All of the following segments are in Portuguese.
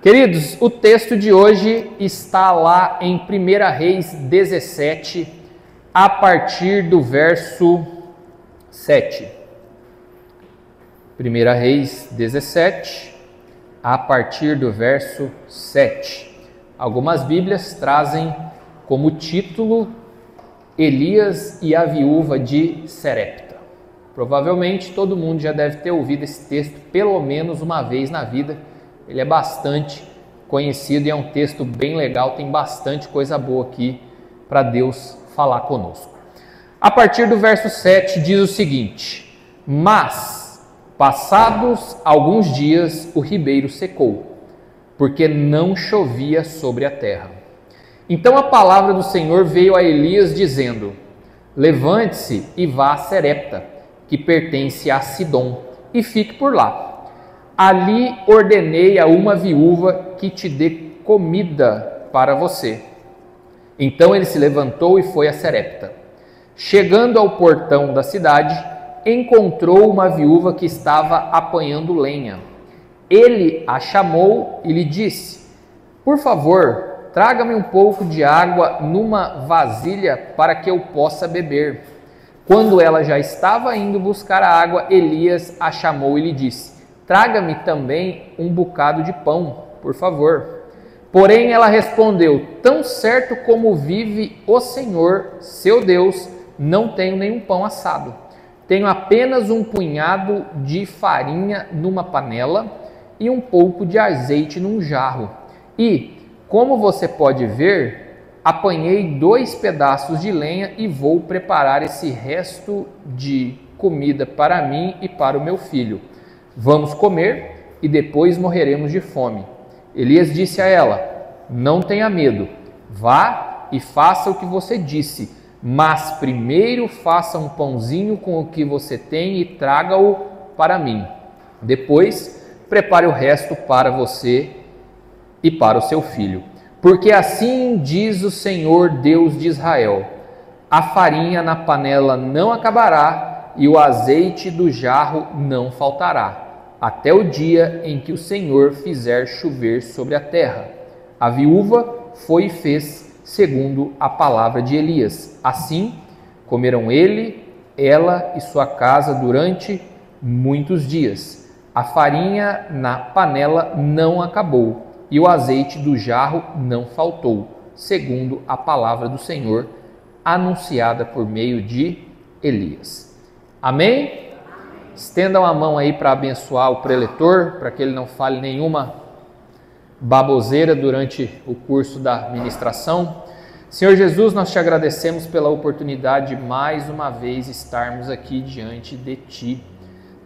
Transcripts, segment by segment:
Queridos, o texto de hoje está lá em 1 Reis 17, a partir do verso 7. 1 Reis 17, a partir do verso 7. Algumas Bíblias trazem como título Elias e a viúva de Serepta. Provavelmente todo mundo já deve ter ouvido esse texto pelo menos uma vez na vida. Ele é bastante conhecido e é um texto bem legal, tem bastante coisa boa aqui para Deus falar conosco. A partir do verso 7 diz o seguinte: Mas, passados alguns dias, o ribeiro secou, porque não chovia sobre a terra. Então a palavra do Senhor veio a Elias dizendo: Levante-se e vá a Serepta, que pertence a Sidom, e fique por lá. Ali ordenei a uma viúva que te dê comida para você. Então ele se levantou e foi a Serepta. Chegando ao portão da cidade, encontrou uma viúva que estava apanhando lenha. Ele a chamou e lhe disse: Por favor, traga-me um pouco de água numa vasilha para que eu possa beber. Quando ela já estava indo buscar a água, Elias a chamou e lhe disse: Traga-me também um bocado de pão, por favor. Porém ela respondeu: Tão certo como vive o Senhor, seu Deus, não tenho nenhum pão assado. Tenho apenas um punhado de farinha numa panela e um pouco de azeite num jarro. E, como você pode ver, apanhei 2 pedaços de lenha e vou preparar esse resto de comida para mim e para o meu filho. Vamos comer e depois morreremos de fome. Elias disse a ela: Não tenha medo, vá e faça o que você disse, mas primeiro faça um pãozinho com o que você tem e traga-o para mim. Depois prepare o resto para você e para o seu filho. Porque assim diz o Senhor Deus de Israel: a farinha na panela não acabará e o azeite do jarro não faltará, até o dia em que o Senhor fizer chover sobre a terra. A viúva foi e fez segundo a palavra de Elias. Assim, comeram ele, ela e sua casa durante muitos dias. A farinha na panela não acabou e o azeite do jarro não faltou, segundo a palavra do Senhor, anunciada por meio de Elias. Amém? Estendam a mão aí para abençoar o preletor, para que ele não fale nenhuma baboseira durante o curso da ministração. Senhor Jesus, nós te agradecemos pela oportunidade de mais uma vez estarmos aqui diante de Ti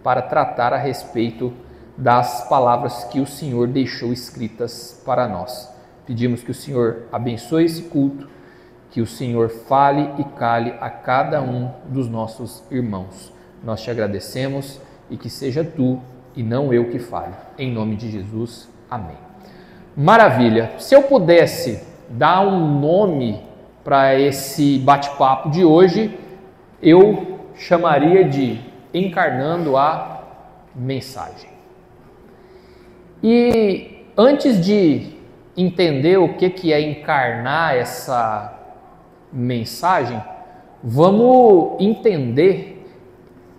para tratar a respeito das palavras que o Senhor deixou escritas para nós. Pedimos que o Senhor abençoe esse culto, que o Senhor fale e cale a cada um dos nossos irmãos. Nós te agradecemos e que seja Tu e não eu que fale. Em nome de Jesus, amém. Maravilha! Se eu pudesse dar um nome para esse bate-papo de hoje, eu chamaria de Encarnando a Mensagem. E antes de entender o que é encarnar essa mensagem, vamos entender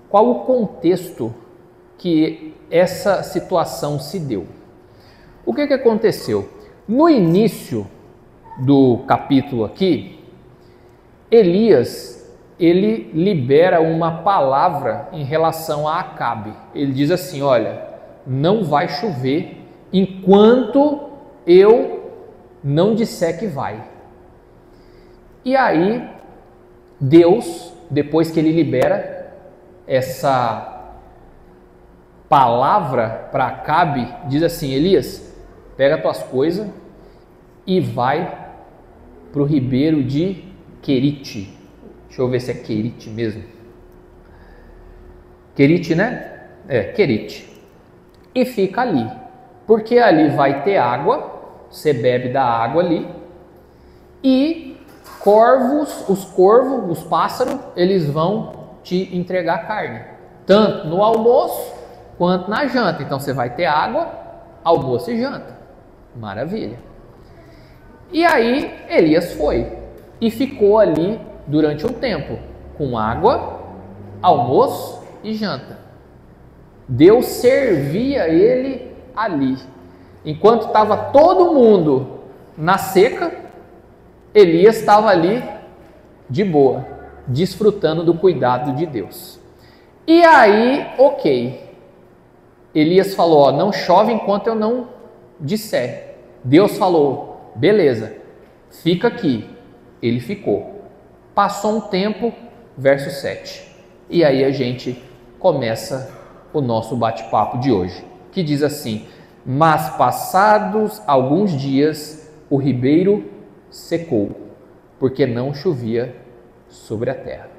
qual o contexto que essa situação se deu. O que aconteceu? No início do capítulo aqui, Elias, ele libera uma palavra em relação a Acabe. Ele diz assim: olha, não vai chover enquanto eu não disser que vai. E aí, Deus, depois que ele libera essa palavra para Acabe, diz assim: Elias, pega tuas coisas e vai para o ribeiro de Querite. Deixa eu ver se é Querite mesmo. Querite, né? É, Querite. E fica ali, porque ali vai ter água, você bebe da água ali, e os corvos, os pássaros, eles vão te entregar carne, tanto no almoço quanto na janta. Então você vai ter água, almoço e janta. Maravilha. E aí Elias foi e ficou ali durante um tempo, com água, almoço e janta. Deus servia ele ali. Enquanto estava todo mundo na seca, Elias estava ali de boa, desfrutando do cuidado de Deus. E aí, ok, Elias falou, ó, não chove enquanto eu não disser. Deus falou, beleza, fica aqui. Ele ficou. Passou um tempo, verso 7. E aí a gente começa o nosso bate-papo de hoje, que diz assim: mas passados alguns dias, o ribeiro secou, porque não chovia sobre a terra.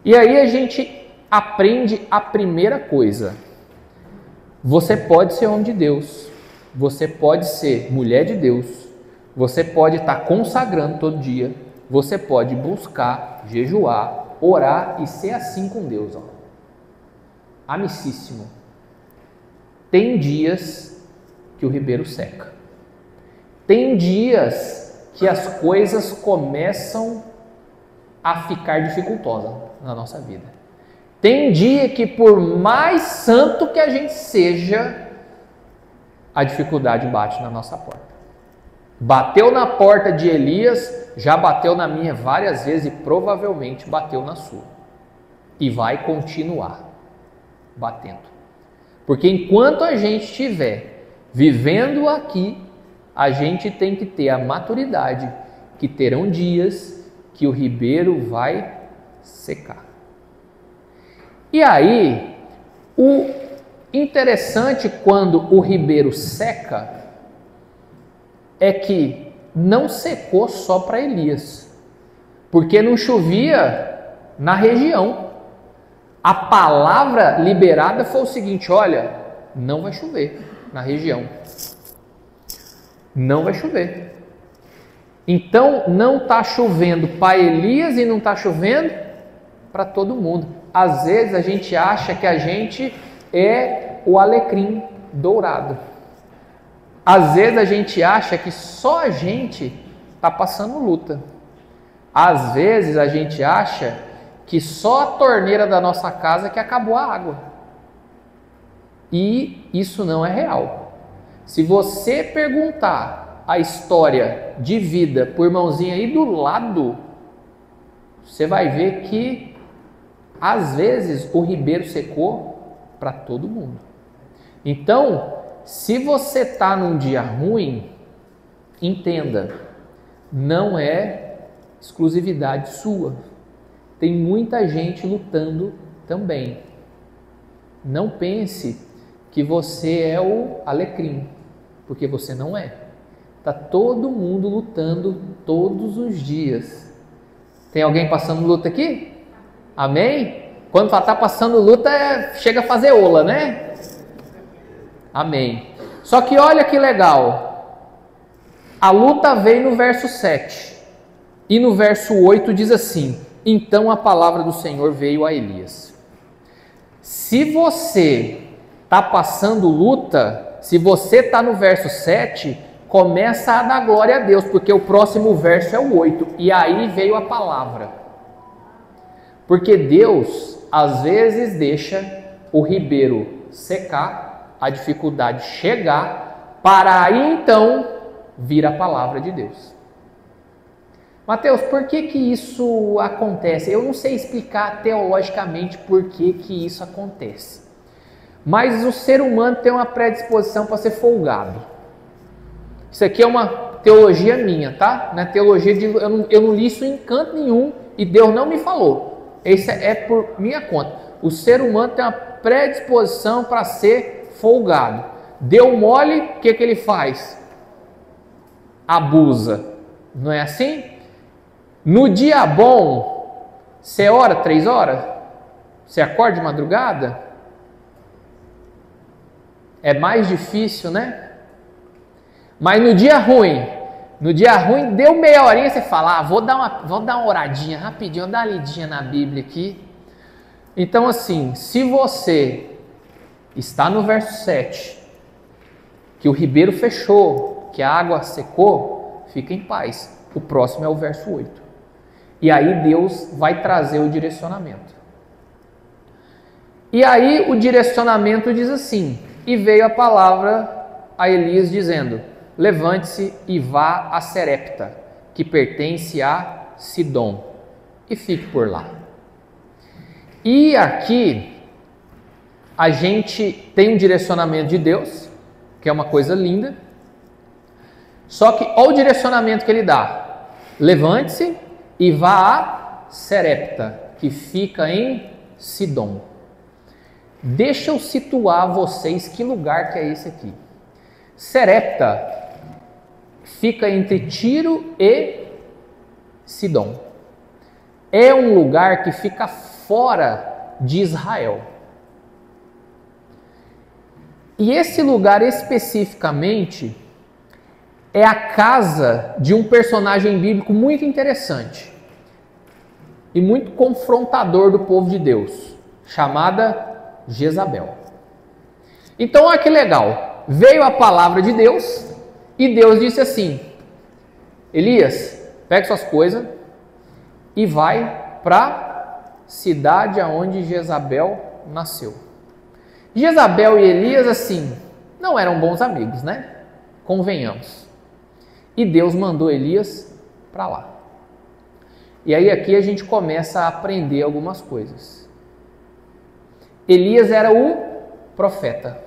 E aí a gente aprende a primeira coisa. Você pode ser homem de Deus, você pode ser mulher de Deus, você pode estar consagrando todo dia, você pode buscar, jejuar, orar e ser assim com Deus. Ó. Amicíssimo. Tem dias que o ribeiro seca. Tem dias que as coisas começam a ficar dificultosas na nossa vida. Tem dia que, por mais santo que a gente seja, a dificuldade bate na nossa porta. Bateu na porta de Elias, já bateu na minha várias vezes e provavelmente bateu na sua. E vai continuar batendo. Porque enquanto a gente estiver vivendo aqui, a gente tem que ter a maturidade que terão dias que o ribeiro vai secar. E aí, o interessante quando o ribeiro seca é que não secou só para Elias, porque não chovia na região. A palavra liberada foi o seguinte: olha, não vai chover na região. Não vai chover. Então não está chovendo para Elias e não está chovendo para todo mundo. Às vezes a gente acha que a gente é o alecrim dourado. Às vezes a gente acha que só a gente está passando luta. Às vezes a gente acha que só a torneira da nossa casa que acabou a água. E isso não é real. Se você perguntar a história de vida para o irmãozinho aí do lado, você vai ver que às vezes o ribeiro secou para todo mundo. Então, se você está num dia ruim, entenda, não é exclusividade sua. Tem muita gente lutando também. Não pense que você é o alecrim, porque você não é. Está todo mundo lutando todos os dias. Tem alguém passando luta aqui? Amém? Quando está passando luta, chega a fazer ola, né? Amém. Só que olha que legal. A luta veio no verso 7. E no verso 8 diz assim: então a palavra do Senhor veio a Elias. Se você está passando luta, se você está no verso 7, começa a dar glória a Deus, porque o próximo verso é o 8. E aí veio a palavra. Porque Deus, às vezes, deixa o ribeiro secar, a dificuldade chegar, para aí então vir a palavra de Deus. Mateus, por que isso acontece? Eu não sei explicar teologicamente por que isso acontece. Mas o ser humano tem uma predisposição para ser folgado. Isso aqui é uma teologia minha, tá? Não é teologia de... Eu não li isso em canto nenhum e Deus não me falou. Isso é por minha conta. O ser humano tem uma predisposição para ser folgado. Deu mole, o que ele faz? Abusa. Não é assim? No dia bom, você ora 3 horas? Você acorda de madrugada? É mais difícil, né? Mas no dia ruim, deu meia horinha, você fala, vou dar uma oradinha rapidinho, vou dar uma lidinha na Bíblia aqui. Então assim, se você está no verso 7, que o ribeiro fechou, porque a água secou, fica em paz. O próximo é o verso 8. E aí Deus vai trazer o direcionamento. E aí o direcionamento diz assim: e veio a palavra a Elias dizendo: levante-se e vá a Serepta, que pertence a Sidom, e fique por lá. E aqui a gente tem um direcionamento de Deus, que é uma coisa linda. Só que olha o direcionamento que ele dá: levante-se e vá a Serepta, que fica em Sidom. Deixa eu situar vocês que lugar que é esse aqui. Serepta fica entre Tiro e Sidom. É um lugar que fica fora de Israel. E esse lugar especificamente é a casa de um personagem bíblico muito interessante e muito confrontador do povo de Deus, chamada Jezabel. Então, olha que legal. Veio a palavra de Deus e Deus disse assim: Elias, pega suas coisas e vai para a cidade aonde Jezabel nasceu. Jezabel e Elias, assim, não eram bons amigos, né? Convenhamos. E Deus mandou Elias para lá. E aí aqui a gente começa a aprender algumas coisas. Elias era o profeta.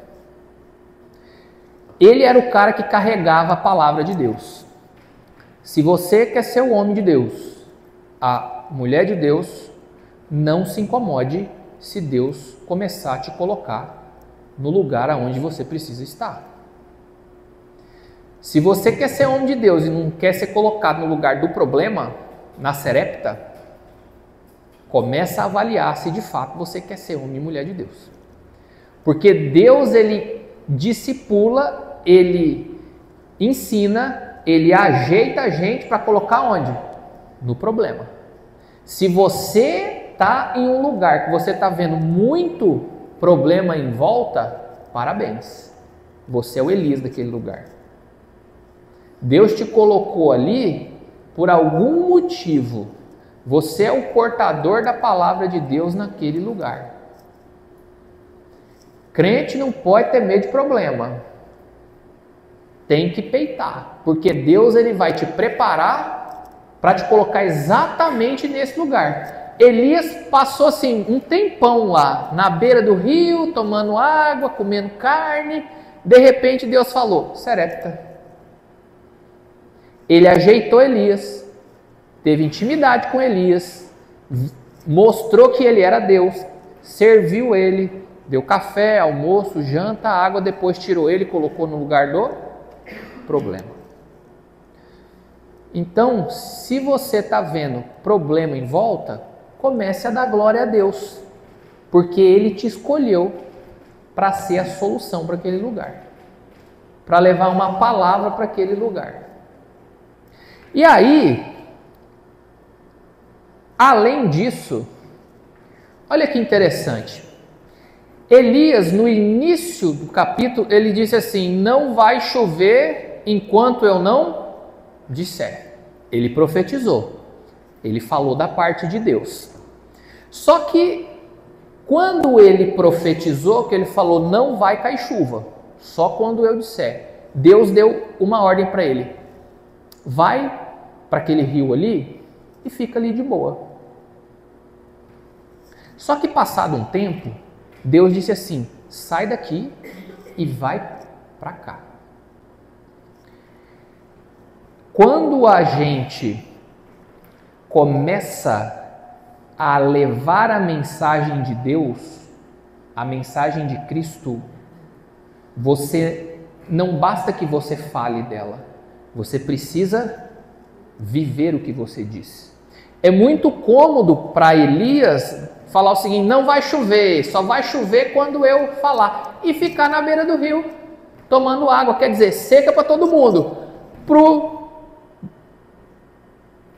Ele era o cara que carregava a palavra de Deus. Se você quer ser o homem de Deus, a mulher de Deus, não se incomode se Deus começar a te colocar no lugar aonde você precisa estar. Se você quer ser homem de Deus e não quer ser colocado no lugar do problema, na Serepta, começa a avaliar se de fato você quer ser homem e mulher de Deus. Porque Deus, ele discipula, ele ensina, ele ajeita a gente para colocar onde? No problema. Se você está em um lugar que você está vendo muito problema em volta, parabéns. Você é o Elias daquele lugar. Deus te colocou ali por algum motivo. Você é o portador da palavra de Deus naquele lugar. Crente não pode ter medo de problema. Tem que peitar, porque Deus, ele vai te preparar para te colocar exatamente nesse lugar. Elias passou assim um tempão lá na beira do rio, tomando água, comendo carne. De repente Deus falou: Serepta. Ele ajeitou Elias, teve intimidade com Elias, mostrou que ele era Deus, serviu ele, deu café, almoço, janta, água, depois tirou ele e colocou no lugar do problema. Então, se você está vendo problema em volta, comece a dar glória a Deus, porque Ele te escolheu para ser a solução para aquele lugar, para levar uma palavra para aquele lugar. E aí, além disso, olha que interessante, Elias, no início do capítulo, ele disse assim: não vai chover enquanto eu não disser. Ele profetizou, ele falou da parte de Deus. Só que quando ele profetizou, que ele falou não vai cair chuva, só quando eu disser, Deus deu uma ordem para ele: vai para aquele rio ali e fica ali de boa. Só que passado um tempo, Deus disse assim: sai daqui e vai para cá. Quando a gente começa a levar a mensagem de Deus, a mensagem de Cristo, você não basta que você fale dela, você precisa viver o que você diz. É muito cômodo para Elias falar o seguinte: não vai chover, só vai chover quando eu falar, e ficar na beira do rio tomando água, quer dizer, seca para todo mundo. Pro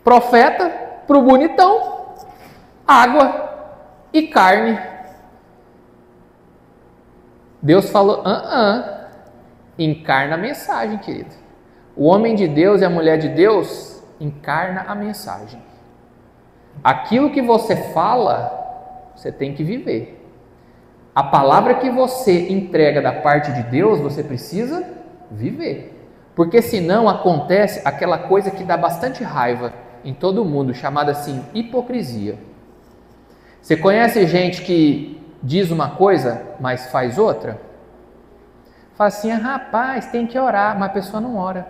profeta, pro bonitão, água e carne. Deus falou: encarna a mensagem, querido. O homem de Deus e a mulher de Deus encarna a mensagem. Aquilo que você fala, você tem que viver. A palavra que você entrega da parte de Deus, você precisa viver. Porque senão acontece aquela coisa que dá bastante raiva em todo mundo, chamada assim, hipocrisia. Você conhece gente que diz uma coisa, mas faz outra? Fala assim, rapaz, tem que orar, mas a pessoa não ora.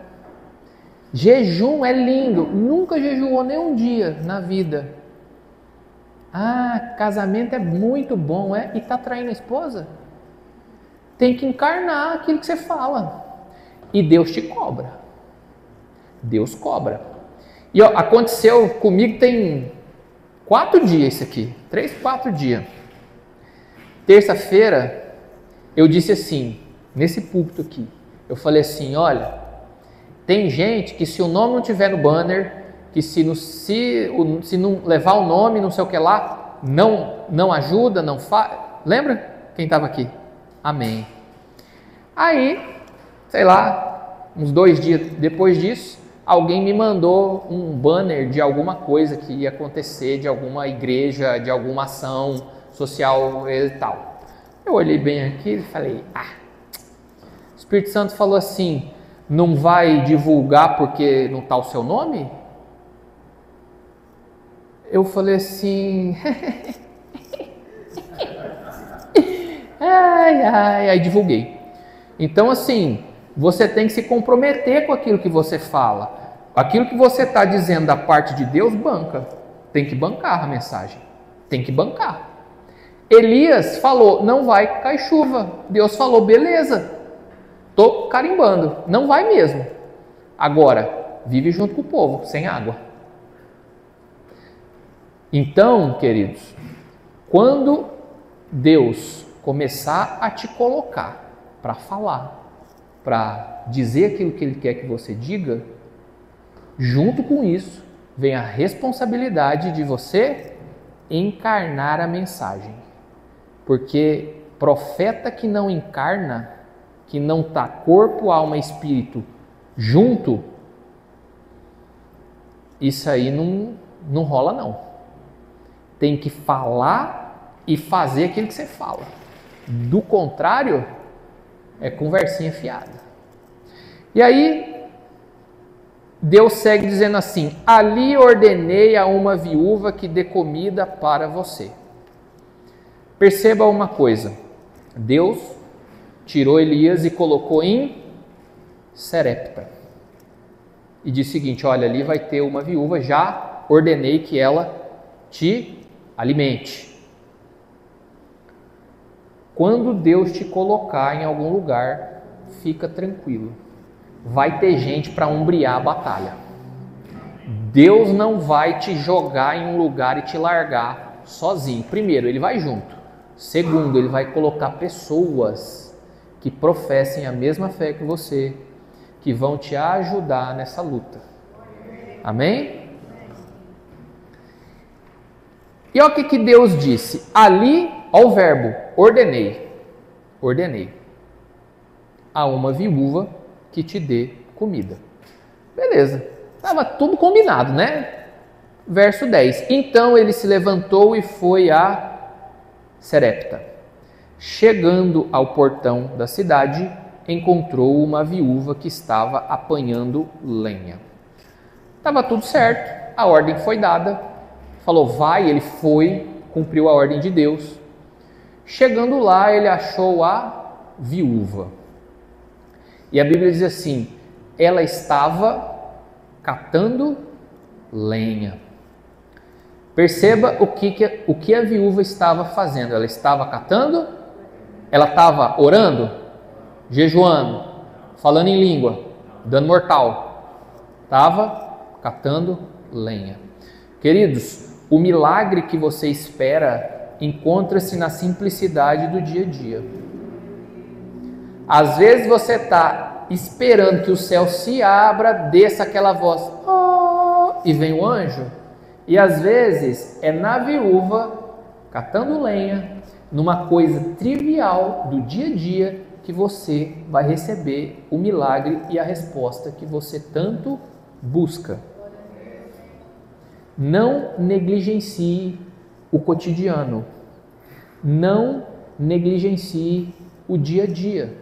Jejum é lindo, nunca jejuou nem um dia na vida. Casamento é muito bom, e está traindo a esposa? Tem que encarnar aquilo que você fala. E Deus te cobra. Deus cobra. E aconteceu comigo tem 4 dias isso aqui. 3, 4 dias. Terça-feira, eu disse assim, nesse púlpito aqui. Eu falei assim, olha, tem gente que se o nome não tiver no banner, que se não levar o nome, não sei o que lá, não ajuda, não faz. Lembra quem estava aqui? Amém. Aí, sei lá, uns 2 dias depois disso, alguém me mandou um banner de alguma coisa que ia acontecer, de alguma igreja, de alguma ação social e tal. Eu olhei bem aqui e falei, o Espírito Santo falou assim, não vai divulgar porque não está o seu nome? Eu falei assim, aí divulguei. Então assim, você tem que se comprometer com aquilo que você fala. Aquilo que você está dizendo da parte de Deus, banca. Tem que bancar a mensagem. Tem que bancar. Elias falou, não vai cair chuva. Deus falou, beleza, estou carimbando, não vai mesmo. Agora, vive junto com o povo, sem água. Então, queridos, quando Deus começar a te colocar para falar, para dizer aquilo que Ele quer que você diga, junto com isso, vem a responsabilidade de você encarnar a mensagem. Porque profeta que não encarna, que não está corpo, alma e espírito junto, isso aí não rola não. Tem que falar e fazer aquilo que você fala. Do contrário, é conversinha fiada. E aí, Deus segue dizendo assim, ali ordenei a uma viúva que dê comida para você. Perceba uma coisa, Deus tirou Elias e colocou em Serepta. E disse o seguinte, olha, ali vai ter uma viúva, já ordenei que ela te alimente. Quando Deus te colocar em algum lugar, fica tranquilo. Vai ter gente para ombrear a batalha. Deus não vai te jogar em um lugar e te largar sozinho. Primeiro, Ele vai junto. Segundo, Ele vai colocar pessoas que professem a mesma fé que você, que vão te ajudar nessa luta. Amém? E olha o que Deus disse. Ali, olha o verbo, ordenei. Ordenei a uma viúva que te dê comida. Beleza. Estava tudo combinado, né? Verso 10. Então ele se levantou e foi a Serepta. Chegando ao portão da cidade, encontrou uma viúva que estava apanhando lenha. Estava tudo certo, a ordem foi dada. Falou, vai, ele foi, cumpriu a ordem de Deus. Chegando lá, ele achou a viúva. E a Bíblia diz assim, ela estava catando lenha. Perceba o que a viúva estava fazendo. Ela estava catando, ela estava orando, jejuando, falando em língua, dando mortal. Estava catando lenha. Queridos, o milagre que você espera encontra-se na simplicidade do dia a dia. Às vezes você está esperando que o céu se abra, desça aquela voz, oh, e vem o anjo. E às vezes é na viúva, catando lenha, numa coisa trivial do dia a dia, que você vai receber o milagre e a resposta que você tanto busca. Não negligencie o cotidiano. Não negligencie o dia a dia.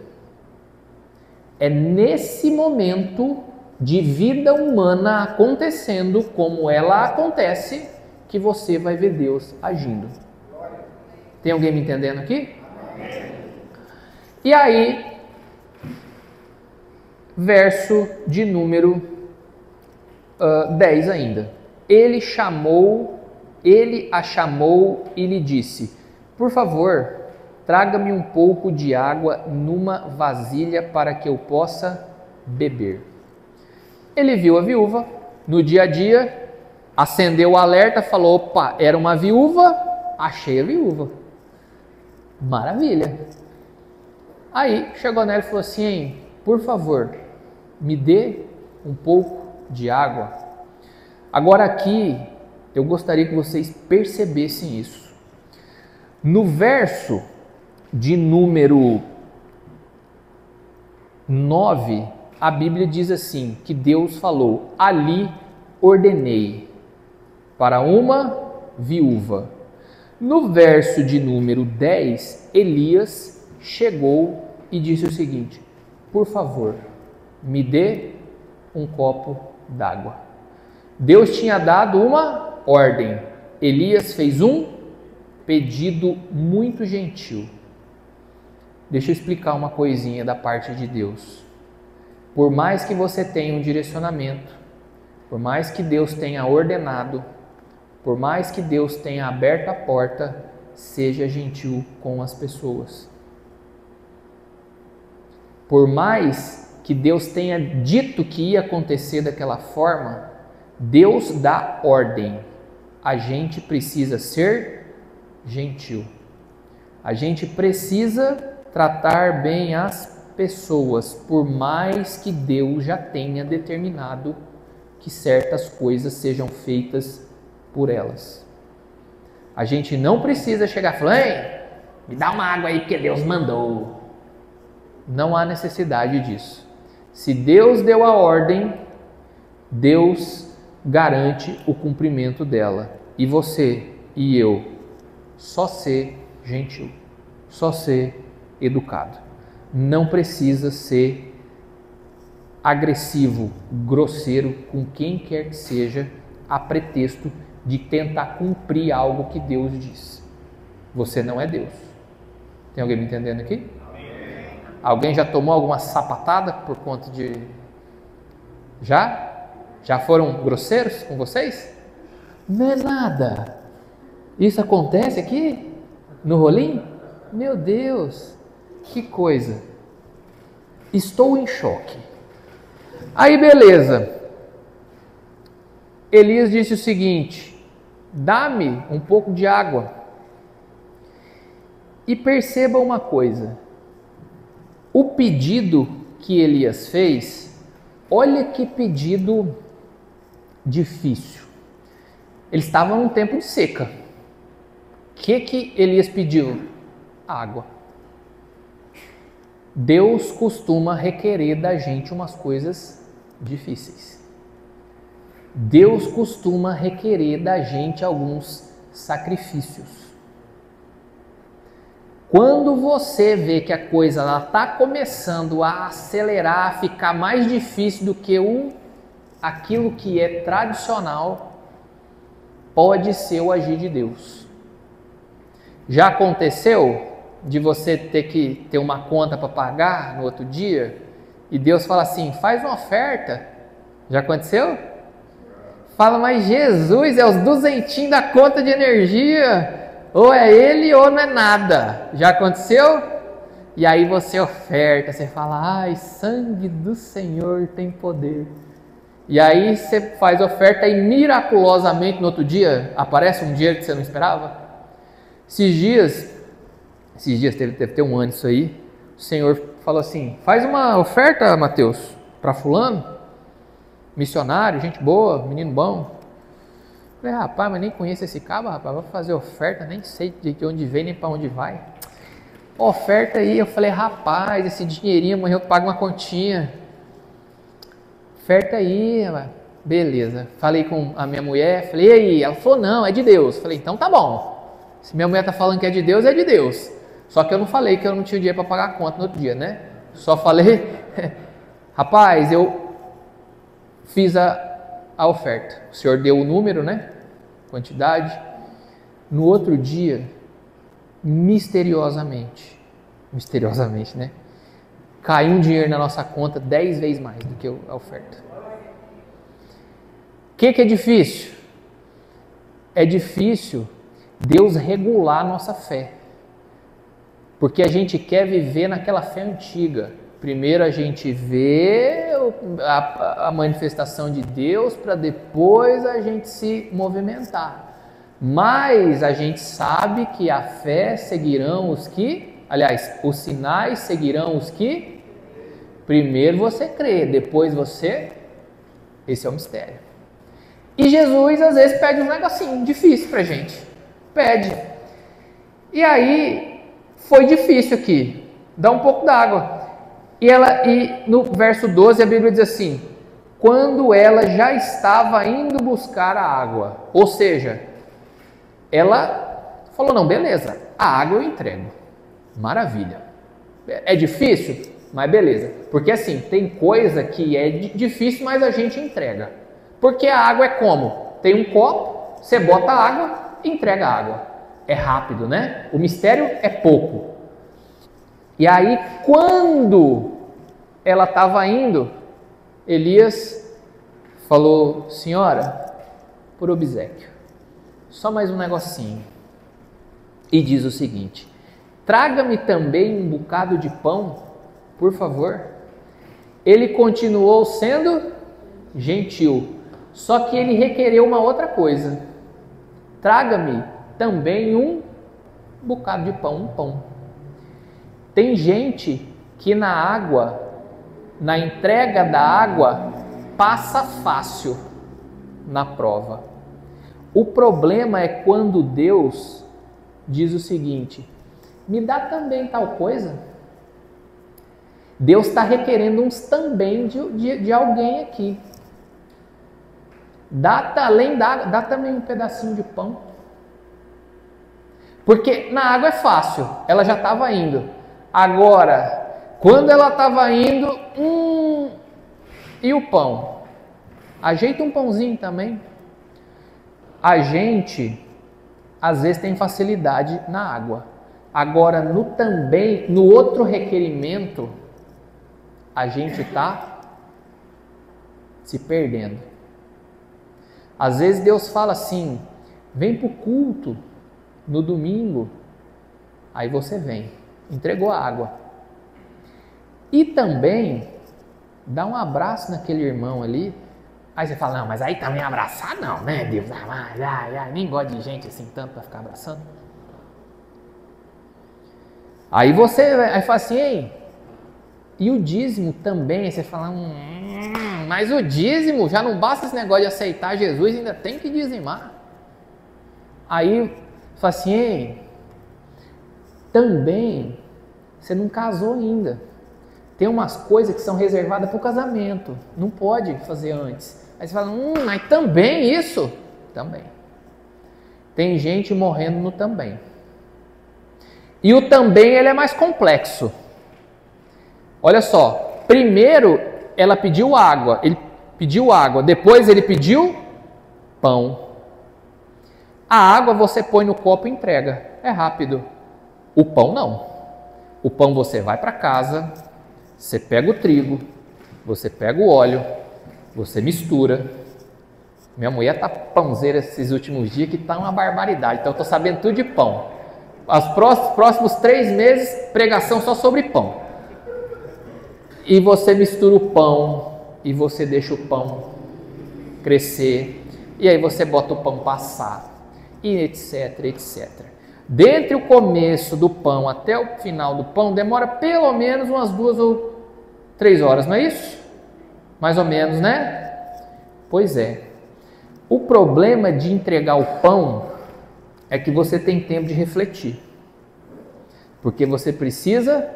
É nesse momento de vida humana acontecendo como ela acontece que você vai ver Deus agindo. Tem alguém me entendendo aqui? E aí, verso de número 10 ainda. Ele a chamou e lhe disse: por favor, traga-me um pouco de água numa vasilha para que eu possa beber. Ele viu a viúva no dia a dia, acendeu o alerta, falou: opa, era uma viúva, achei a viúva. Maravilha. Aí chegou nela e falou assim: por favor, me dê um pouco de água. Agora aqui, eu gostaria que vocês percebessem isso. No verso de número 9, a Bíblia diz assim, que Deus falou: ali ordenei para uma viúva. No verso de número 10, Elias chegou e disse o seguinte: por favor, me dê um copo d'água. Deus tinha dado uma ordem. Elias fez um pedido muito gentil. Deixa eu explicar uma coisinha da parte de Deus. Por mais que você tenha um direcionamento, por mais que Deus tenha ordenado, por mais que Deus tenha aberto a porta, seja gentil com as pessoas. Por mais que Deus tenha dito que ia acontecer daquela forma, Deus dá ordem. A gente precisa ser gentil. A gente precisa tratar bem as pessoas, por mais que Deus já tenha determinado que certas coisas sejam feitas por elas. A gente não precisa chegar falando: ei, me dá uma água aí porque Deus mandou. Não há necessidade disso. Se Deus deu a ordem, Deus garante o cumprimento dela. E você e eu, só ser gentil, só ser educado. Não precisa ser agressivo, grosseiro com quem quer que seja, a pretexto de tentar cumprir algo que Deus diz. Você não é Deus. Tem alguém me entendendo aqui? Amém. Alguém já tomou alguma sapatada por conta de... Já? Já foram grosseiros com vocês? Não é nada. Isso acontece aqui? No rolinho? Meu Deus, que coisa. Estou em choque. Aí beleza. Elias disse o seguinte: dá-me um pouco de água. E perceba uma coisa. O pedido que Elias fez, olha que pedido difícil. Eles estavam num tempo de seca. O que Elias pediu? Água. Deus costuma requerer da gente umas coisas difíceis. Deus costuma requerer da gente alguns sacrifícios. Quando você vê que a coisa está começando a acelerar, a ficar mais difícil do que aquilo que é tradicional, pode ser o agir de Deus. Já aconteceu de você ter que ter uma conta para pagar no outro dia e Deus fala assim: faz uma oferta? Já aconteceu? Fala: mas Jesus, é os duzentinhos da conta de energia, ou é ele ou não é nada. Já aconteceu? E aí você oferta, você fala: ai, sangue do Senhor tem poder. E aí você faz oferta e miraculosamente no outro dia aparece um dinheiro que você não esperava. Esses dias deve ter um ano isso aí, o Senhor falou assim: faz uma oferta, Mateus, para fulano, missionário, gente boa, menino bom. Eu falei: rapaz, mas nem conheço esse cabo, rapaz, vou fazer oferta, nem sei de onde vem nem para onde vai. oferta aí. Eu falei, rapaz, esse dinheirinho, amanhã eu pago uma continha. Oferta aí, beleza. Falei com a minha mulher, falei, e aí? Ela falou, não, é de Deus. Falei, então tá bom. Se minha mulher tá falando que é de Deus, é de Deus. Só que eu não falei que eu não tinha dinheiro para pagar a conta no outro dia, né? Só falei, rapaz, eu fiz a oferta. O senhor deu o número, né? Quantidade. No outro dia, misteriosamente, né? Caiu um dinheiro na nossa conta 10 vezes mais do que a oferta. O que é difícil? É difícil Deus regular a nossa fé. Porque a gente quer viver naquela fé antiga. Primeiro a gente vê a manifestação de Deus para depois a gente se movimentar. Mas a gente sabe que a fé seguirão os que, aliás, os sinais seguirão os que primeiro você crê, depois você, esse é o mistério. E Jesus às vezes pede um negocinho difícil pra gente, pede. E aí foi difícil aqui, dá um pouco d'água. E no verso 12 a Bíblia diz assim, quando ela já estava indo buscar a água, ou seja, ela falou, não, beleza, a água eu entrego, maravilha. É difícil? Mas beleza, porque assim, tem coisa que é difícil, mas a gente entrega. Porque a água é como? Tem um copo, você bota a água e entrega a água. É rápido, né? O mistério é pouco. E aí, quando ela estava indo, Elias falou, senhora, por obséquio, só mais um negocinho. E diz o seguinte, traga-me também um bocado de pão, por favor. Ele continuou sendo gentil, só que ele requereu uma outra coisa. Traga-me também um bocado de pão, um pão. Tem gente que na água, na entrega da água, passa fácil na prova. O problema é quando Deus diz o seguinte, me dá também tal coisa. Deus está requerendo uns também de alguém aqui. Dá também um pedacinho de pão. Porque na água é fácil, ela já estava indo. Agora, quando ela estava indo, e o pão? Ajeita um pãozinho também. A gente, às vezes, tem facilidade na água. Agora, no outro requerimento, a gente está se perdendo. Às vezes Deus fala assim, vem para o culto no domingo, aí você vem, entregou a água. E também, dá um abraço naquele irmão ali, aí você fala, não, mas aí também abraçar não, né Deus, nem gosto de gente assim tanto para ficar abraçando. Aí você fala assim, ei, e o dízimo também, aí você fala, mas o dízimo, já não basta esse negócio de aceitar Jesus, ainda tem que dizimar. Aí, fala assim, ei, também, você não casou ainda. Tem umas coisas que são reservadas para o casamento, não pode fazer antes. Aí você fala, mas também isso? Também. Tem gente morrendo no também. E o também, ele é mais complexo. Olha só, primeiro ela pediu água, ele pediu água, depois ele pediu pão. A água você põe no copo e entrega, é rápido. O pão não. O pão você vai para casa, você pega o trigo, você pega o óleo, você mistura. Minha mulher tá pãozeira esses últimos dias que tá uma barbaridade, então eu tô sabendo tudo de pão. Os próximos 3 meses, pregação só sobre pão. E você mistura o pão, e você deixa o pão crescer, e aí você bota o pão passar, e etc, etc. Dentre o começo do pão até o final do pão, demora pelo menos umas 2 ou 3 horas, não é isso? Mais ou menos, né? Pois é. O problema de entregar o pão é que você tem tempo de refletir. Porque você precisa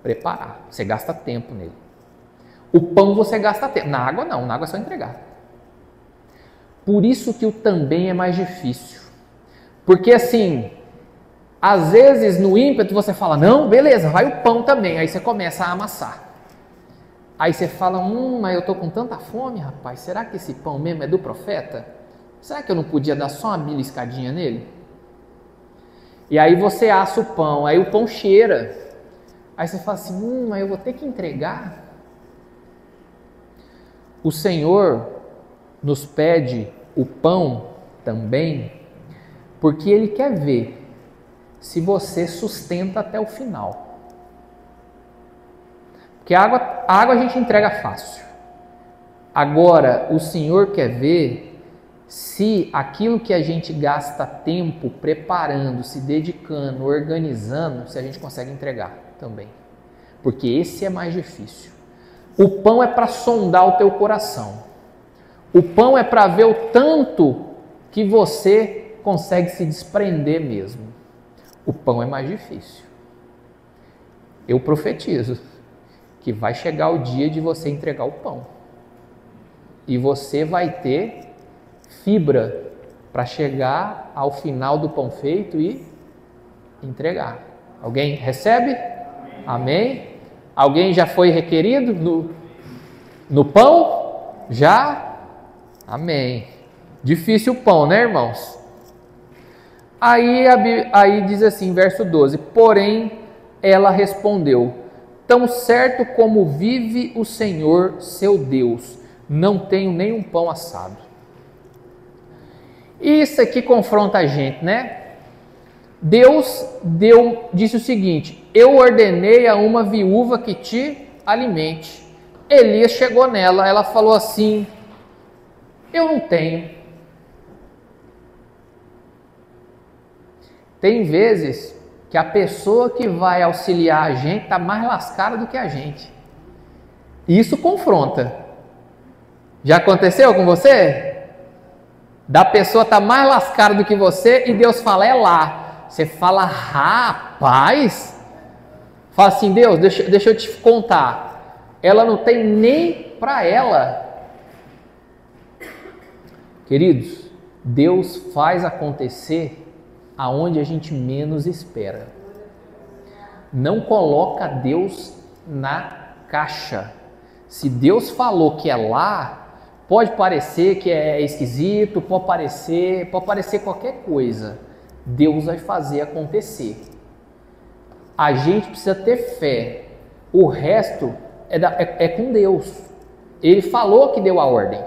preparar, você gasta tempo nele. O pão você gasta tempo, na água não, na água é só entregar. Por isso que o também é mais difícil. Porque assim, às vezes no ímpeto você fala, não, beleza, vai o pão também. Aí você começa a amassar. Aí você fala, mas eu tô com tanta fome, rapaz, será que esse pão mesmo é do profeta? Será que eu não podia dar só uma beliscadinha nele? E aí você assa o pão, aí o pão cheira. Aí você fala assim, mas eu vou ter que entregar? O Senhor nos pede o pão também, porque Ele quer ver se você sustenta até o final. Porque a água a gente entrega fácil. Agora, o Senhor quer ver se aquilo que a gente gasta tempo preparando, se dedicando, organizando, se a gente consegue entregar também. Porque esse é mais difícil. O pão é para sondar o teu coração. O pão é para ver o tanto que você consegue se desprender mesmo. O pão é mais difícil. Eu profetizo que vai chegar o dia de você entregar o pão. E você vai ter fibra para chegar ao final do pão feito e entregar. Alguém recebe? Amém? Alguém já foi requerido no pão? Já? Amém. Difícil o pão, né, irmãos? Aí diz assim, verso 12: porém, ela respondeu, tão certo como vive o Senhor, seu Deus, não tenho nenhum pão assado. Isso aqui confronta a gente, né? Deus disse o seguinte, eu ordenei a uma viúva que te alimente. Elias chegou nela, ela falou assim, eu não tenho. Tem vezes que a pessoa que vai auxiliar a gente está mais lascada do que a gente. Isso confronta. Já aconteceu com você? Da pessoa estar mais lascada do que você e Deus fala, é lá. Você fala, rapaz. Fala assim, Deus, deixa eu te contar. Ela não tem nem para ela. Queridos, Deus faz acontecer aonde a gente menos espera. Não coloca Deus na caixa. Se Deus falou que é lá, pode parecer que é esquisito, pode parecer qualquer coisa. Deus vai fazer acontecer. A gente precisa ter fé. O resto é com Deus. Ele falou que deu a ordem.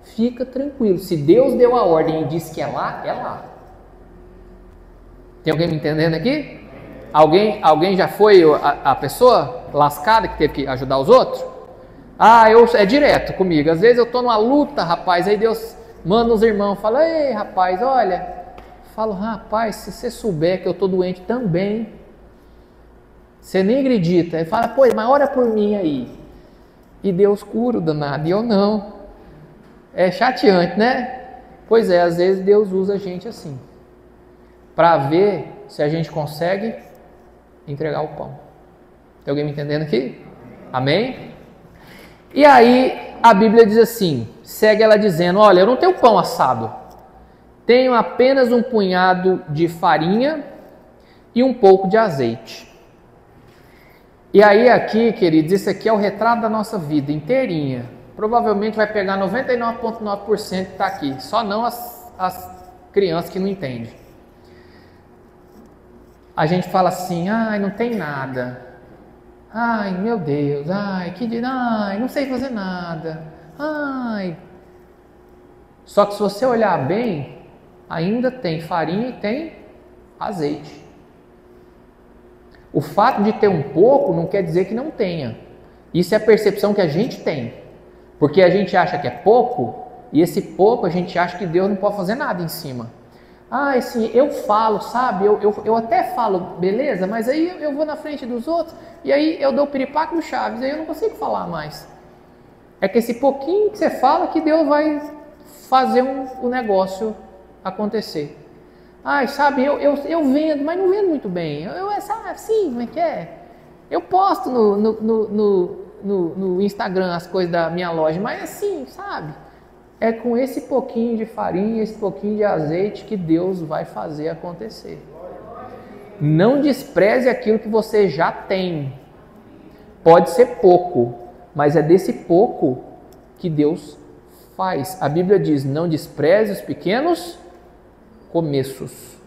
Fica tranquilo. Se Deus deu a ordem e disse que é lá, é lá. Tem alguém me entendendo aqui? Alguém já foi a pessoa lascada que teve que ajudar os outros? É direto comigo. Às vezes eu estou numa luta, rapaz, aí Deus manda os irmãos, fala, ei, rapaz, olha. Falo, rapaz, se você souber que eu estou doente também, você nem acredita. Ele fala, pô, mas ora por mim aí. E Deus cura o danado, e eu não. É chateante, né? Pois é, às vezes Deus usa a gente assim, para ver se a gente consegue entregar o pão. Tem alguém me entendendo aqui? Amém? E aí a Bíblia diz assim, segue ela dizendo, olha, eu não tenho pão assado, tenho apenas um punhado de farinha e um pouco de azeite. E aí aqui, queridos, isso aqui é o retrato da nossa vida inteirinha. Provavelmente vai pegar 99,9% que está aqui, só não as crianças que não entendem. A gente fala assim, não tem nada. Ai, meu Deus, não sei fazer nada. Só que se você olhar bem, ainda tem farinha e tem azeite. O fato de ter um pouco não quer dizer que não tenha. Isso é a percepção que a gente tem. Porque a gente acha que é pouco, e esse pouco a gente acha que Deus não pode fazer nada em cima. Assim, eu falo, sabe, eu até falo, beleza, mas aí eu vou na frente dos outros, e aí eu dou o piripaque no Chaves, aí eu não consigo falar mais. É que esse pouquinho que você fala que Deus vai fazer o negócio acontecer. Ai, sabe, eu vendo, mas não vendo muito bem. Sabe assim, como é que é? Eu posto no Instagram as coisas da minha loja, mas assim, sabe? É com esse pouquinho de farinha, esse pouquinho de azeite que Deus vai fazer acontecer. Não despreze aquilo que você já tem. Pode ser pouco, mas é desse pouco que Deus faz. A Bíblia diz, não despreze os pequenos começos.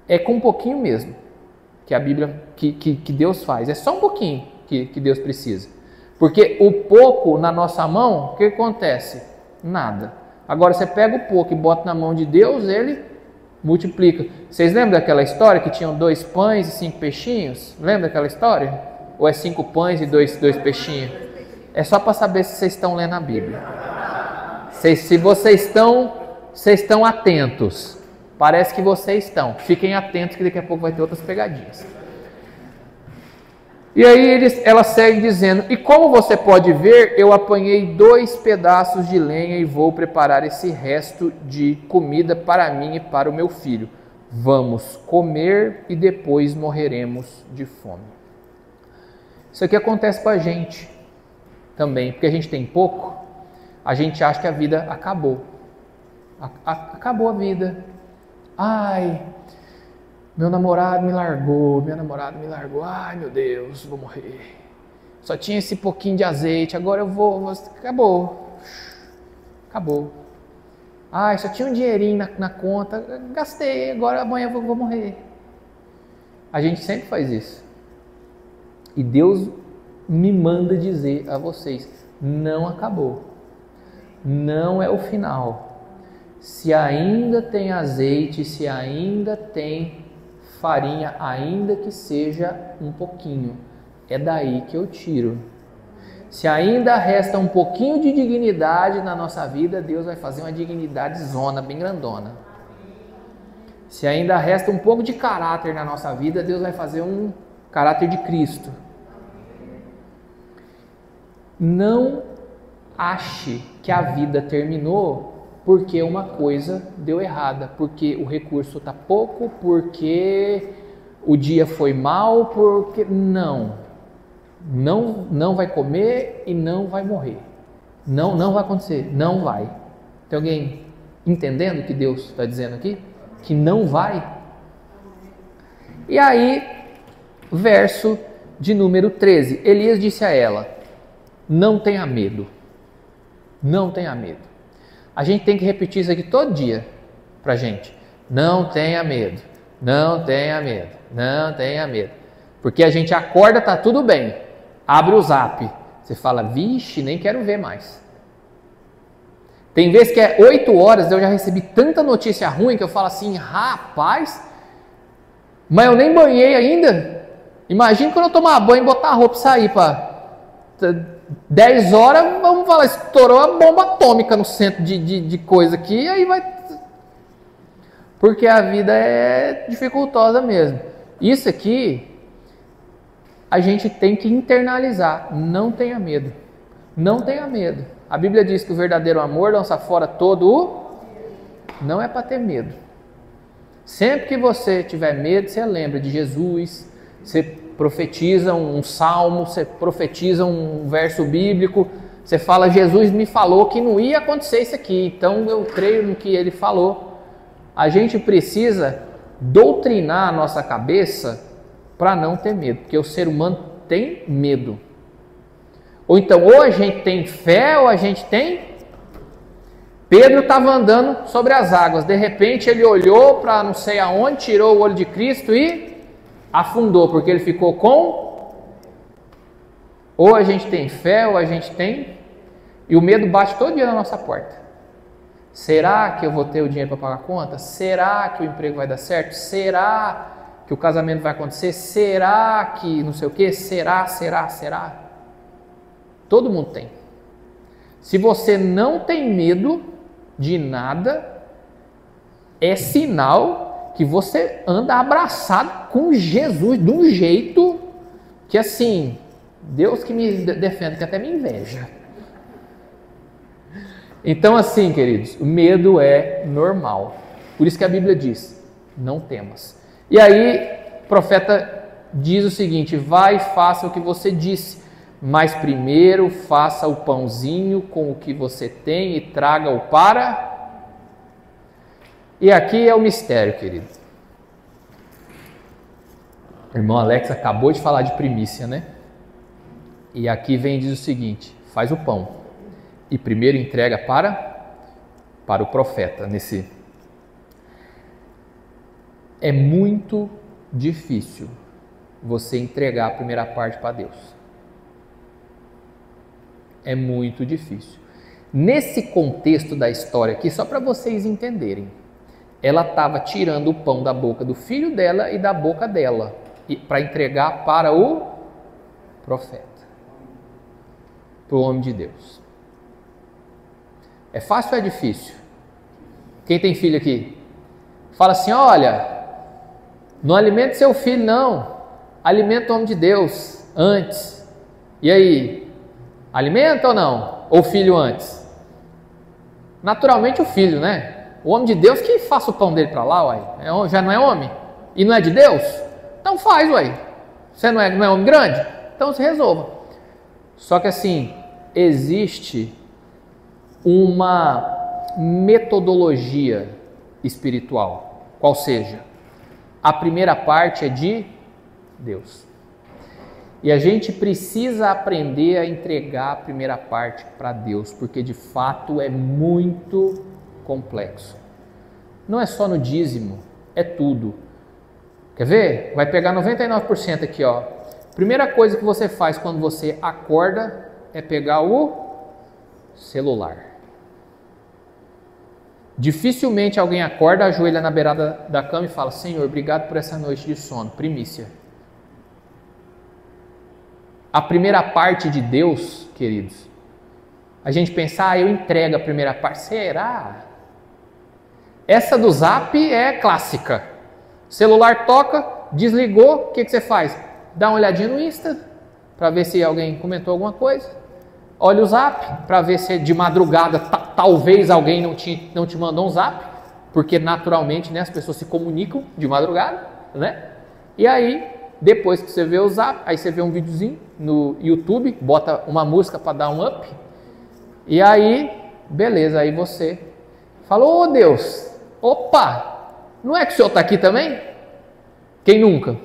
É com um pouquinho mesmo que a Bíblia, que Deus faz. É só um pouquinho que Deus precisa. Porque o pouco na nossa mão, o que acontece? Nada. Agora você pega o pouco e bota na mão de Deus, Ele multiplica. Vocês lembram daquela história que tinham 2 pães e 5 peixinhos? Lembra daquela história? Ou é 5 pães e 2 peixinhos? É só para saber se vocês estão lendo a Bíblia. Se vocês estão atentos. Parece que vocês estão. Fiquem atentos que daqui a pouco vai ter outras pegadinhas. E aí ela segue dizendo, e como você pode ver, eu apanhei 2 pedaços de lenha e vou preparar esse resto de comida para mim e para o meu filho. Vamos comer e depois morreremos de fome. Isso aqui acontece com a gente também, porque a gente tem pouco, a gente acha que a vida acabou. Acabou a vida. Ai, meu namorado me largou, minha namorada me largou. Ai, meu Deus, vou morrer. Só tinha esse pouquinho de azeite, agora eu vou... Acabou. Acabou. Ai, só tinha um dinheirinho na conta, gastei, agora amanhã eu vou morrer. A gente sempre faz isso. E Deus me manda dizer a vocês, não acabou. Não é o final. Se ainda tem azeite, se ainda tem farinha, ainda que seja um pouquinho, é daí que eu tiro. Se ainda resta um pouquinho de dignidade na nossa vida, Deus vai fazer uma dignidade zona, bem grandona. Se ainda resta um pouco de caráter na nossa vida, Deus vai fazer um caráter de Cristo. Não ache que a vida terminou porque uma coisa deu errada, porque o recurso está pouco, porque o dia foi mal, porque... Não vai comer e não vai morrer. Não vai acontecer, não vai. Tem alguém entendendo o que Deus está dizendo aqui? Que não vai? E aí, verso de número 13, Elias disse a ela, não tenha medo, não tenha medo. A gente tem que repetir isso aqui todo dia pra gente. Não tenha medo, não tenha medo, não tenha medo. Porque a gente acorda, tá tudo bem. Abre o Zap. Você fala, vixe, nem quero ver mais. Tem vezes que é 8 horas, eu já recebi tanta notícia ruim que eu falo assim, rapaz, mas eu nem banhei ainda. Imagina quando eu tomar banho, botar a roupa e sair para 10 horas, vamos falar, estourou a bomba atômica no centro de coisa aqui, aí vai... Porque a vida é dificultosa mesmo. Isso aqui, a gente tem que internalizar. Não tenha medo. Não tenha medo. A Bíblia diz que o verdadeiro amor lança fora todo o... Não é para ter medo. Sempre que você tiver medo, você lembra de Jesus, você profetiza um salmo, você profetiza um verso bíblico, você fala, Jesus me falou que não ia acontecer isso aqui, então eu creio no que ele falou. A gente precisa doutrinar a nossa cabeça para não ter medo, porque o ser humano tem medo. Ou então, ou a gente tem fé, ou a gente tem... Pedro estava andando sobre as águas, de repente ele olhou para não sei aonde, tirou o olho de Cristo e afundou, porque ele ficou com... Ou a gente tem fé, ou a gente tem... E o medo bate todo dia na nossa porta. Será que eu vou ter o dinheiro para pagar a conta? Será que o emprego vai dar certo? Será que o casamento vai acontecer? Será que não sei o que? Será? Todo mundo tem. Se você não tem medo de nada, é sinal que você anda abraçado com Jesus de um jeito que assim, Deus que me defenda, que até me inveja. Então assim, queridos, o medo é normal. Por isso que a Bíblia diz, não temas. E aí o profeta diz o seguinte: vai e faça o que você disse, mas primeiro faça o pãozinho com o que você tem e traga-o para... E aqui é o mistério, querido. O irmão Alex acabou de falar de primícia, né? E aqui vem e diz o seguinte: faz o pão e primeiro entrega para o profeta. É muito difícil você entregar a primeira parte para Deus. É muito difícil. Nesse contexto da história aqui, só para vocês entenderem, ela estava tirando o pão da boca do filho dela e da boca dela, para entregar para o profeta, para o homem de Deus. É fácil ou é difícil? Quem tem filho aqui? Fala assim: olha, não alimente seu filho não, alimenta o homem de Deus antes. E aí, alimenta ou não? Ou o filho antes? Naturalmente o filho, né? O homem de Deus que faça o pão dele para lá, uai. Já não é homem? E não é de Deus? Então faz, uai. Você não é homem grande? Então se resolva. Só que assim, existe uma metodologia espiritual, qual seja, a primeira parte é de Deus. E a gente precisa aprender a entregar a primeira parte para Deus, porque de fato é muito complexo. Não é só no dízimo, é tudo. Quer ver? Vai pegar 99% aqui, ó. Primeira coisa que você faz quando você acorda é pegar o celular. Dificilmente alguém acorda, ajoelha na beirada da cama e fala: Senhor, obrigado por essa noite de sono, primícia. A primeira parte de Deus, queridos, a gente pensa: eu entrego a primeira parte. Será? Essa do Zap é clássica. Celular toca, desligou, o que você faz? Dá uma olhadinha no Insta, para ver se alguém comentou alguma coisa. Olha o Zap, para ver se de madrugada talvez alguém não te mandou um Zap, porque naturalmente, né, as pessoas se comunicam de madrugada, né? E aí, depois que você vê o Zap, aí você vê um videozinho no YouTube, bota uma música para dar um up, e aí, beleza, aí você fala: ô Deus, opa, não é que o senhor está aqui também? Quem nunca?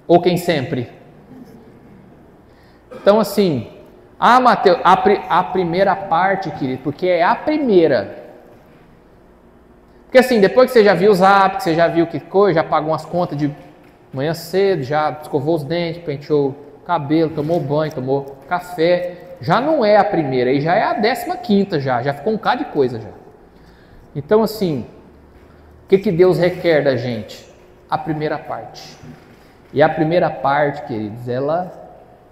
Ou quem sempre? Então assim, Mateus, a primeira parte, querido, porque é a primeira. Porque assim, depois que você já viu o Zap, que você já viu que coisa, já pagou umas contas de manhã cedo, já escovou os dentes, penteou o cabelo, tomou banho, tomou café, já não é a primeira, aí já é a 15ª já ficou um bocado de coisa já. Então assim, o que Deus requer da gente? A primeira parte. E a primeira parte, queridos, ela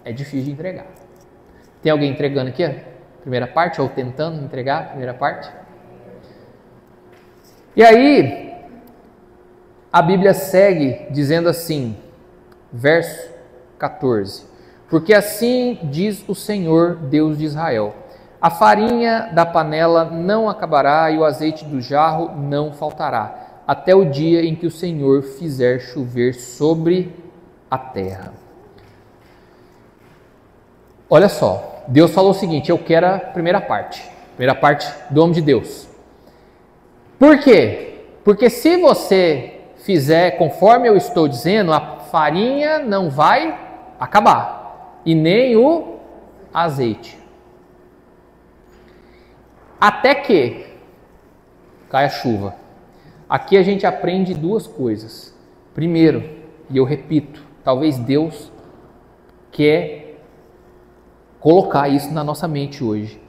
é difícil de entregar. Tem alguém entregando aqui a primeira parte, ou tentando entregar a primeira parte? E aí, a Bíblia segue dizendo assim, verso 14: porque assim diz o Senhor, Deus de Israel: a farinha da panela não acabará e o azeite do jarro não faltará, até o dia em que o Senhor fizer chover sobre a terra. Olha só, Deus falou o seguinte: eu quero a primeira parte do homem de Deus. Por quê? Porque se você fizer conforme eu estou dizendo, a farinha não vai acabar, e nem o azeite. Até que caia chuva. Aqui a gente aprende duas coisas. Primeiro, e eu repito, talvez Deus quer colocar isso na nossa mente hoje.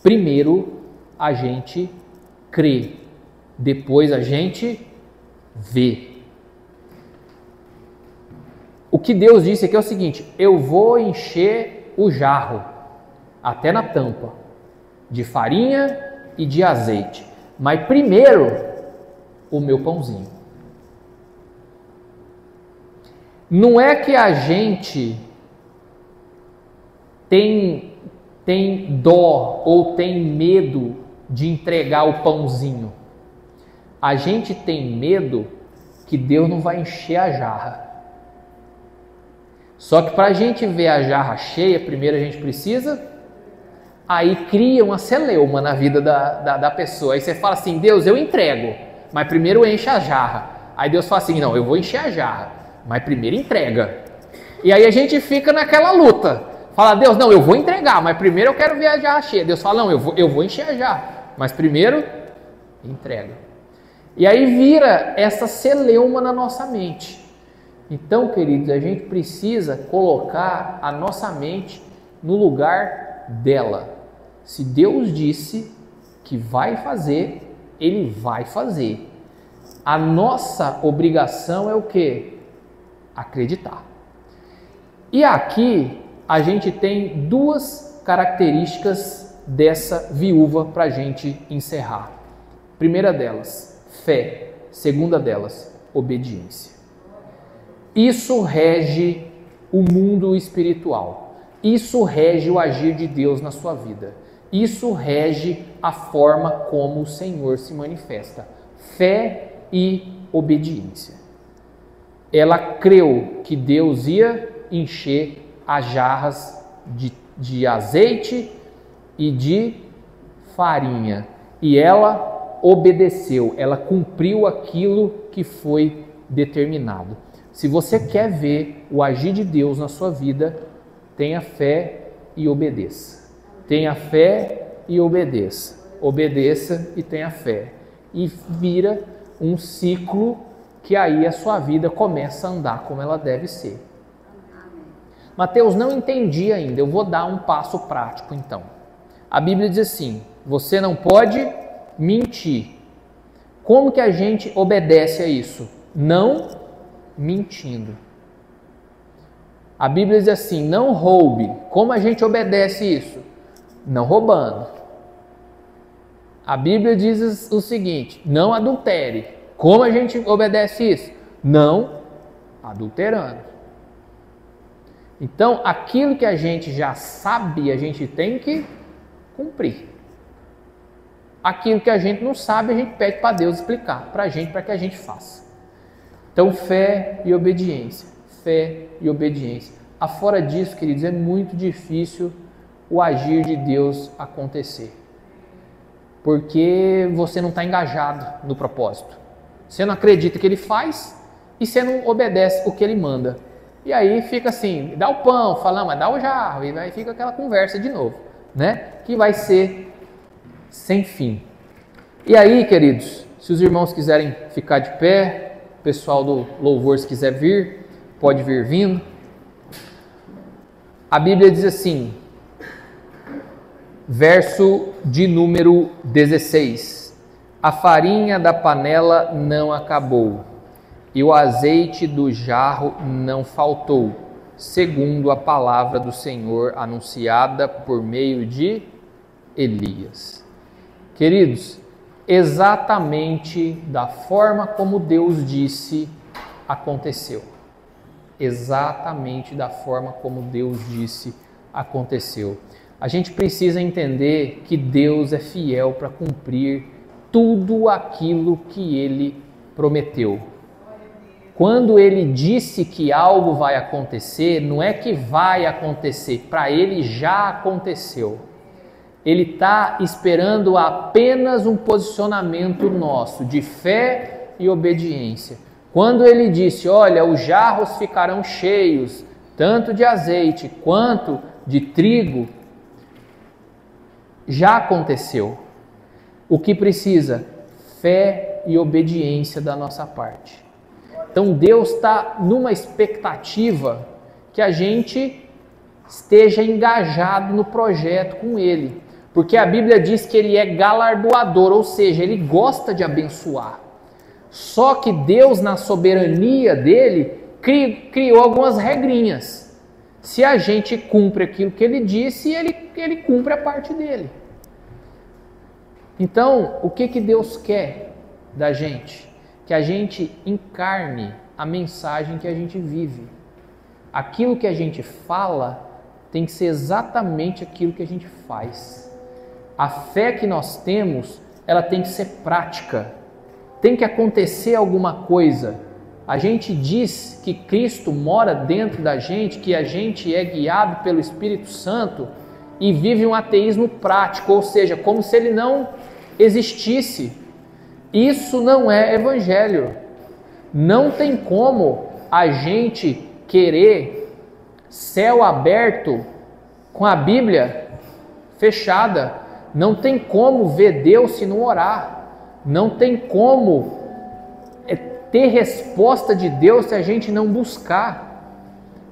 Primeiro, a gente crê. Depois a gente vê. O que Deus disse aqui é o seguinte: eu vou encher o jarro até na tampa de farinha e de azeite, mas primeiro o meu pãozinho. Não é que a gente tem dó ou tem medo de entregar o pãozinho. A gente tem medo que Deus não vai encher a jarra. Só que para a gente ver a jarra cheia, primeiro a gente precisa, aí cria uma celeuma na vida da pessoa. Aí você fala assim, Deus, eu entrego, mas primeiro enche a jarra. Aí Deus fala assim, não, eu vou encher a jarra, mas primeiro entrega. E aí a gente fica naquela luta. Fala, Deus, não, eu vou entregar, mas primeiro eu quero ver a jarra cheia. Deus fala, não, eu vou encher a jarra, mas primeiro entrega. E aí vira essa celeuma na nossa mente. Então, queridos, a gente precisa colocar a nossa mente no lugar dela. Se Deus disse que vai fazer, Ele vai fazer. A nossa obrigação é o quê? Acreditar. E aqui a gente tem duas características dessa viúva para a gente encerrar. Primeira delas, fé. Segunda delas, obediência. Isso rege o mundo espiritual. Isso rege o agir de Deus na sua vida. Isso rege a forma como o Senhor se manifesta. Fé e obediência. Ela creu que Deus ia encher as jarras de azeite e de farinha. E ela obedeceu, ela cumpriu aquilo que foi determinado. Se você quer ver o agir de Deus na sua vida, tenha fé e obedeça. Tenha fé e obedeça. Obedeça e tenha fé. E vira um ciclo que aí a sua vida começa a andar como ela deve ser. Mateus, não entendi ainda. Eu vou dar um passo prático então. A Bíblia diz assim, você não pode mentir. Como que a gente obedece a isso? Não mentindo. A Bíblia diz assim, não roube. Como a gente obedece isso? Não roubando. A Bíblia diz o seguinte, não adultere. Como a gente obedece isso? Não adulterando. Então, aquilo que a gente já sabe, a gente tem que cumprir. Aquilo que a gente não sabe, a gente pede para Deus explicar para a gente, para que a gente faça. Então, fé e obediência. Fé e obediência. Afora disso, queridos, é muito difícil o agir de Deus acontecer. Porque você não está engajado no propósito. Você não acredita que Ele faz e você não obedece o que Ele manda. E aí fica assim, dá o pão, fala, mas dá o jarro. E aí fica aquela conversa de novo, né? Que vai ser sem fim. E aí, queridos, se os irmãos quiserem ficar de pé, o pessoal do louvor, se quiser vir, pode vir vindo. A Bíblia diz assim, verso de número 16. A farinha da panela não acabou, e o azeite do jarro não faltou, segundo a palavra do Senhor anunciada por meio de Elias. Queridos, exatamente da forma como Deus disse, aconteceu. Exatamente da forma como Deus disse, aconteceu. A gente precisa entender que Deus é fiel para cumprir tudo aquilo que Ele prometeu. Quando Ele disse que algo vai acontecer, não é que vai acontecer, para Ele já aconteceu. Ele está esperando apenas um posicionamento nosso de fé e obediência. Quando Ele disse, olha, os jarros ficarão cheios, tanto de azeite quanto de trigo, já aconteceu. O que precisa? Fé e obediência da nossa parte. Então Deus está numa expectativa que a gente esteja engajado no projeto com Ele. Porque a Bíblia diz que Ele é galardoador, ou seja, Ele gosta de abençoar. Só que Deus, na soberania dEle, criou algumas regrinhas. Se a gente cumpre aquilo que Ele disse, Ele cumpre a parte dEle. Então, o que Deus quer da gente? Que a gente encarne a mensagem que a gente vive. Aquilo que a gente fala tem que ser exatamente aquilo que a gente faz. A fé que nós temos, ela tem que ser prática. Tem que acontecer alguma coisa a gente diz que Cristo mora dentro da gente, que a gente é guiado pelo Espírito Santo e vive um ateísmo prático, ou seja, como se ele não existisse. Isso não é evangelho. Não tem como a gente querer céu aberto com a Bíblia fechada. Não tem como ver Deus se não orar. Não tem como ter resposta de Deus se a gente não buscar.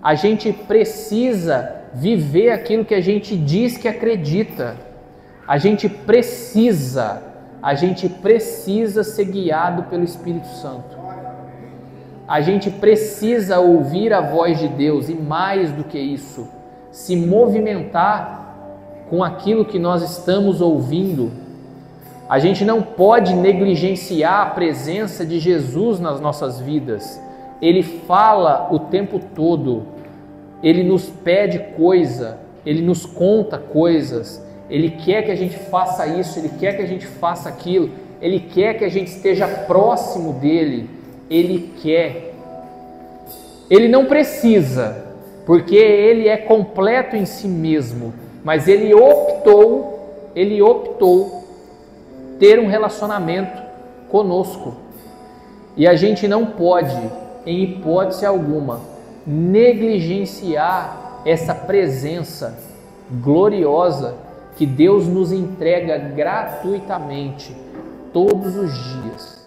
A gente precisa viver aquilo que a gente diz que acredita. A gente precisa ser guiado pelo Espírito Santo. A gente precisa ouvir a voz de Deus e, mais do que isso, se movimentar com aquilo que nós estamos ouvindo. A gente não pode negligenciar a presença de Jesus nas nossas vidas. Ele fala o tempo todo, Ele nos pede coisa, Ele nos conta coisas, Ele quer que a gente faça isso, Ele quer que a gente faça aquilo, Ele quer que a gente esteja próximo dEle, Ele quer. Ele não precisa, porque Ele é completo em si mesmo, mas Ele optou ter um relacionamento conosco. E a gente não pode, em hipótese alguma, negligenciar essa presença gloriosa que Deus nos entrega gratuitamente todos os dias.